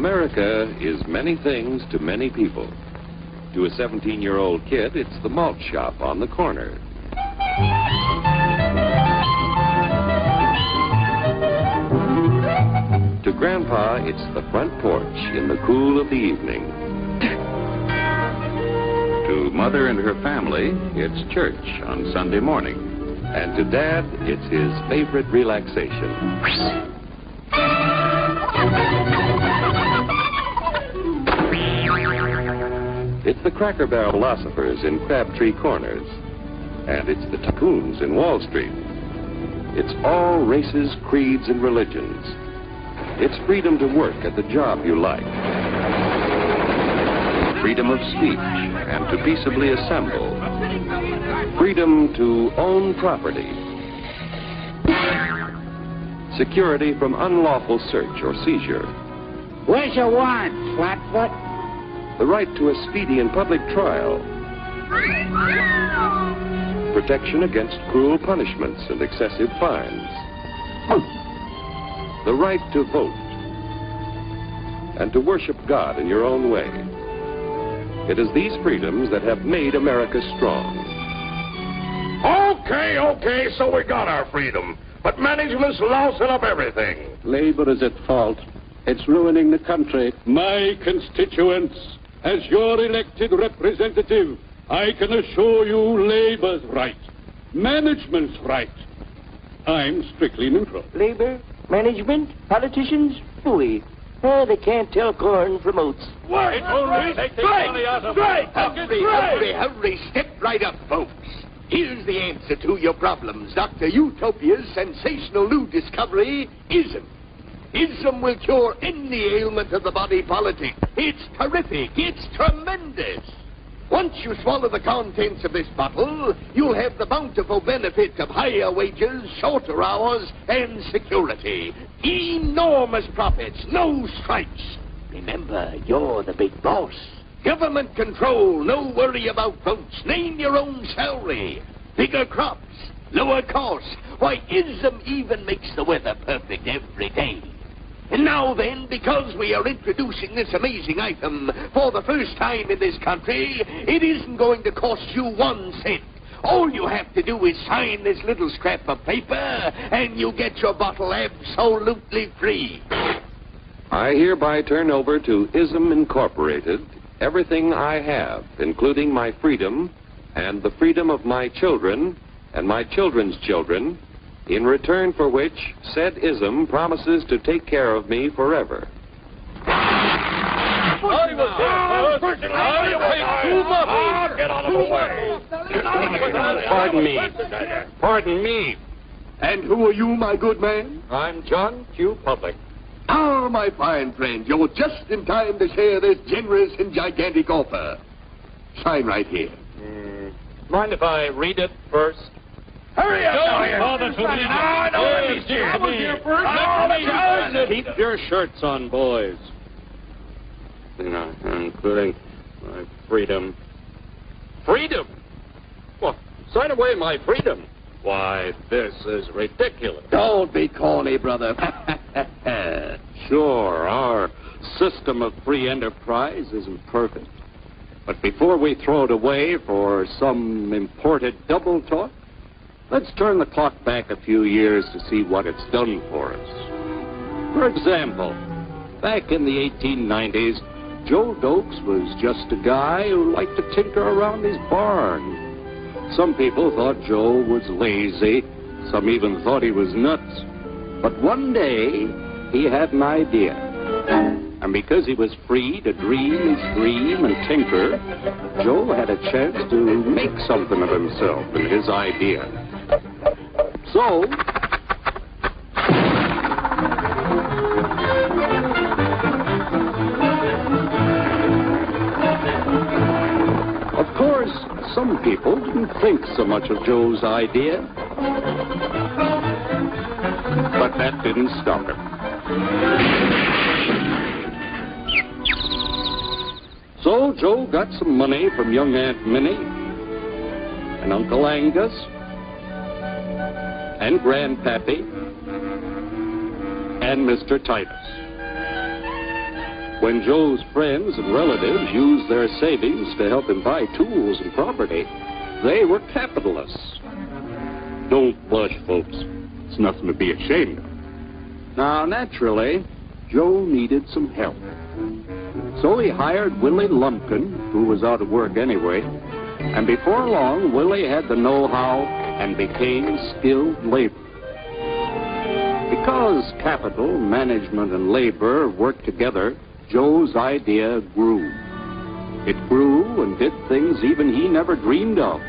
America is many things to many people. To a 17-year-old kid, it's the malt shop on the corner. To Grandpa, it's the front porch in the cool of the evening. To Mother and her family, it's church on Sunday morning. And to Dad, it's his favorite relaxation. It's the Cracker Barrel philosophers in Crabtree Corners. And it's the tycoons in Wall Street. It's all races, creeds, and religions. It's freedom to work at the job you like. Freedom of speech and to peaceably assemble. Freedom to own property. Security from unlawful search or seizure. Where's your warrant, Flatfoot? The right to a speedy and public trial. Protection against cruel punishments and excessive fines. The right to vote. And to worship God in your own way. It is these freedoms that have made America strong. Okay, so we got our freedom. But management's lousing up everything. Labor is at fault. It's ruining the country. My constituents, as your elected representative, I can assure you Labor's right. Management's right. I'm strictly neutral. Labor, management, politicians, fooey. Oh, they can't tell corn from oats. Wait! Hurry, step right up, folks. Here's the answer to your problems. Dr. Utopia's sensational new discovery, ism. Ism will cure any ailment of the body politic. It's terrific. It's tremendous. Once you swallow the contents of this bottle, you'll have the bountiful benefit of higher wages, shorter hours, and security. Enormous profits, no strikes. Remember, you're the big boss. Government control, no worry about votes. Name your own salary. Bigger crops, lower costs. Why, ism even makes the weather perfect every day. And now then, because we are introducing this amazing item for the first time in this country, it isn't going to cost you 1 cent. All you have to do is sign this little scrap of paper, and you get your bottle absolutely free. I hereby turn over to Ism Incorporated everything I have, including my freedom and the freedom of my children and my children's children, in return for which said ism promises to take care of me forever. Pardon me. And who are you, my good man? I'm John Q. Public. Ah, my fine friend, you're just in time to share this generous and gigantic offer. Sign right here. Mind if I read it first? Hurry up! Keep your shirts on, boys. Including my freedom. Freedom? Well, sign away my freedom. Why, this is ridiculous. Don't be corny, brother. Sure, our system of free enterprise isn't perfect. But before we throw it away for some imported double talk, let's turn the clock back a few years to see what it's done for us. For example, back in the 1890s, Joe Dokes was just a guy who liked to tinker around his barn. Some people thought Joe was lazy. Some even thought he was nuts. But one day, he had an idea. And because he was free to dream his dream and tinker, Joe had a chance to make something of himself and his idea. So, of course, some people didn't think so much of Joe's idea. But that didn't stop him. So Joe got some money from young Aunt Minnie and Uncle Angus and Grandpappy and Mr. Titus. When Joe's friends and relatives used their savings to help him buy tools and property, they were capitalists. Don't blush, folks. It's nothing to be ashamed of. Now, naturally, Joe needed some help. So he hired Willie Lumpkin, who was out of work anyway, and before long, Willie had the know-how and became skilled labor. Because capital, management, and labor worked together, Joe's idea grew. It grew and did things even he never dreamed of.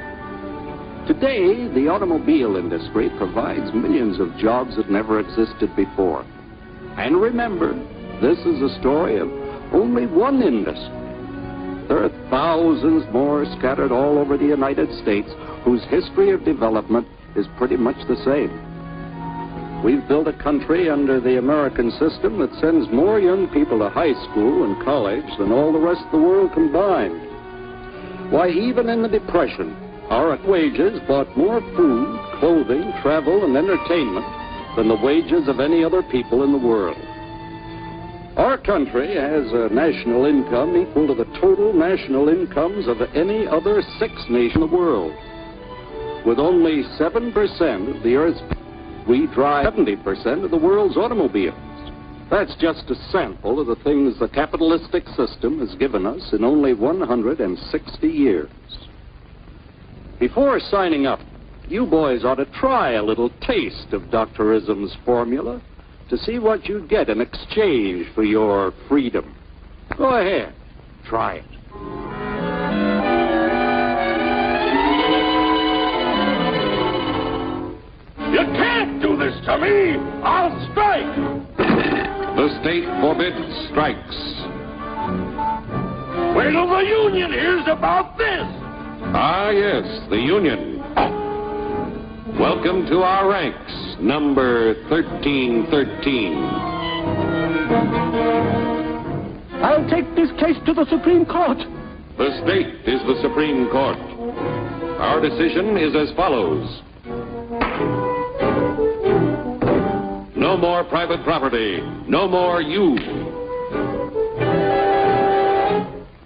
Today, the automobile industry provides millions of jobs that never existed before. And remember, this is a story of only one industry. There are thousands more scattered all over the United States whose history of development is pretty much the same. We've built a country under the American system that sends more young people to high school and college than all the rest of the world combined. Why, even in the Depression, our wages bought more food, clothing, travel, and entertainment than the wages of any other people in the world. Our country has a national income equal to the total national incomes of any other sixth nation in the world. With only 7% of the Earth's we drive 70% of the world's automobiles. That's just a sample of the things the capitalistic system has given us in only 160 years. Before signing up, you boys ought to try a little taste of Dr. Ism's formula to see what you get in exchange for your freedom. Go ahead, try it. You can't do this to me! I'll strike! The state forbids strikes. Wait till the union hears about this! Ah, yes, the union. Welcome to our ranks, number 1313. I'll take this case to the Supreme Court. The state is the Supreme Court. Our decision is as follows. No more private property. No more you.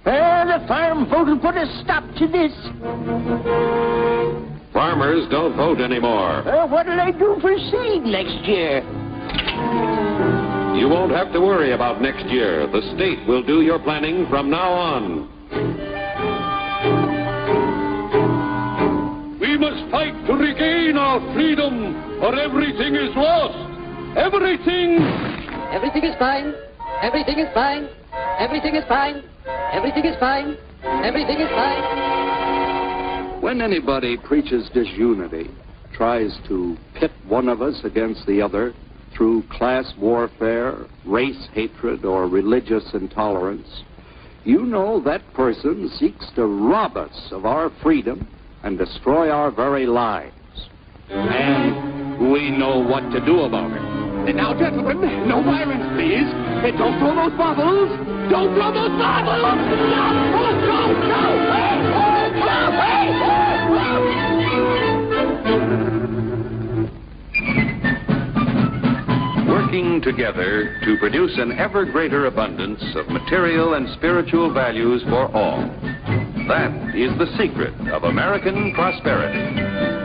The farm vote will put a stop to this. Farmers don't vote anymore. What'll they do for seed next year? You won't have to worry about next year. The state will do your planning from now on. We must fight to regain our freedom, or everything is lost. Everything! Everything is fine. Everything is fine. Everything is fine. Everything is fine. Everything is fine. When anybody preaches disunity, tries to pit one of us against the other through class warfare, race hatred, or religious intolerance, you know that person seeks to rob us of our freedom and destroy our very lives. And we know what to do about it. And now, gentlemen, no violence, please. And don't throw those bottles. Don't throw those bottles. Working together to produce an ever greater abundance of material and spiritual values for all. That is the secret of American prosperity.